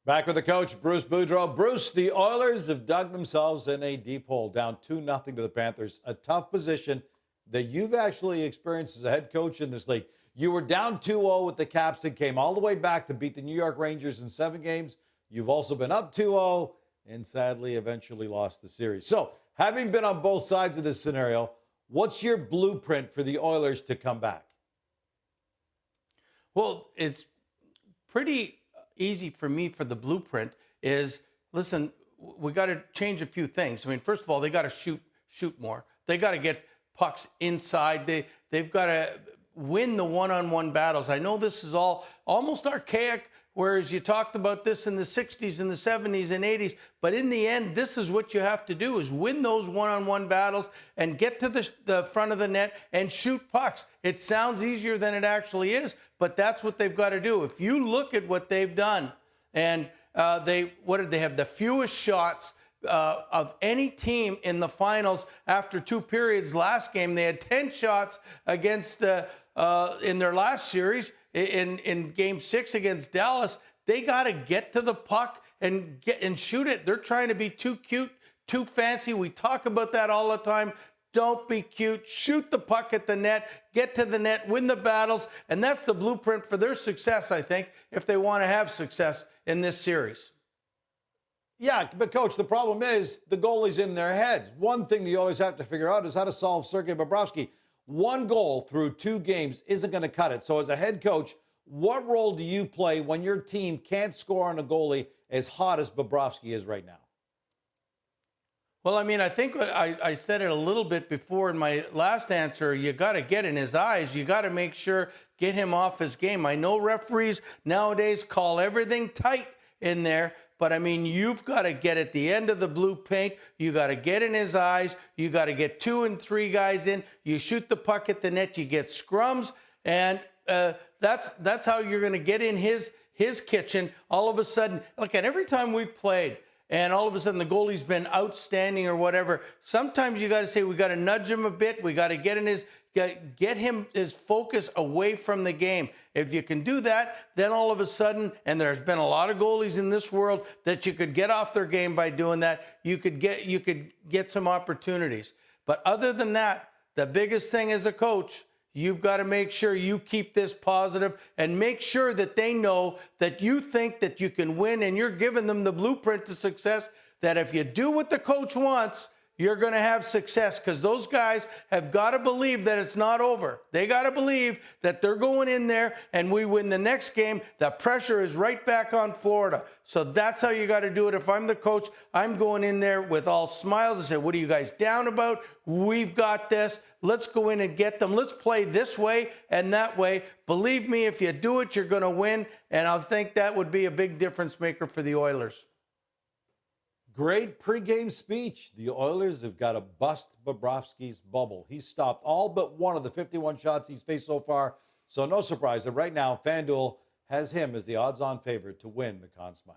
Back with the coach, Bruce Boudreau. Bruce, the Oilers have dug themselves in a deep hole, down 2-0 to the Panthers. A tough position that you've actually experienced as a head coach in this league. You were down 2-0 with the Caps and came all the way back to beat the New York Rangers in 7 games. You've also been up 2-0 and sadly eventually lost the series. So, having been on both sides of this scenario, what's your blueprint for the Oilers to come back? Well, it's pretty easy for me for the blueprint is, listen, we got to change a few things. I mean, first of all, they got to shoot more. They got to get pucks inside. They've got to win the one-on-one battles. I know this is all almost archaic, whereas you talked about this in the 60s and the 70s and 80s, but in the end, this is what you have to do, is win those one-on-one battles and get to the front of the net and shoot pucks. It sounds easier than it actually is, but that's what they've got to do. If you look at what they've done, and what did they have? The fewest shots of any team in the finals after 2 periods. Last game, they had 10 shots against in their last series. In Game 6 against Dallas, they got to get to the puck and shoot it. They're trying to be too cute, too fancy. We talk about that all the time. Don't be cute. Shoot the puck at the net. Get to the net. Win the battles. And that's the blueprint for their success, I think, if they want to have success in this series. Yeah, but Coach, the problem is the goalie's in their heads. One thing the Oilers have to figure out is how to solve Sergei Bobrovsky. 1 goal through 2 games isn't going to cut it. So as a head coach, what role do you play when your team can't score on a goalie as hot as Bobrovsky is right now? Well, I mean, I think I said it a little bit before in my last answer. You got to get in his eyes. You got to make sure, get him off his game. I know referees nowadays call everything tight in there, but I mean, you've got to get at the end of the blue paint. You got to get in his eyes. You got to get 2 and 3 guys in. You shoot the puck at the net. You get scrums, and that's how you're going to get in his kitchen. All of a sudden, look at every time we played, and all of a sudden the goalie's been outstanding or whatever. Sometimes you got to say, we got to nudge him a bit. We got to get him his focus away from the game. If you can do that, then all of a sudden, and there's been a lot of goalies in this world that you could get off their game by doing that. You could get some opportunities. But other than that, the biggest thing as a coach, you've got to make sure you keep this positive and make sure that they know that you think that you can win, and you're giving them the blueprint to success, that if you do what the coach wants, you're going to have success, because those guys have got to believe that it's not over. They got to believe that they're going in there and we win the next game. The pressure is right back on Florida. So that's how you got to do it. If I'm the coach, I'm going in there with all smiles and say, what are you guys down about? We've got this. Let's go in and get them. Let's play this way and that way. Believe me, if you do it, you're going to win. And I think that would be a big difference maker for the Oilers. Great pregame speech. The Oilers have got to bust Bobrovsky's bubble. He's stopped all but 1 of the 51 shots he's faced so far. So no surprise that right now FanDuel has him as the odds-on favorite to win the Conn Smythe.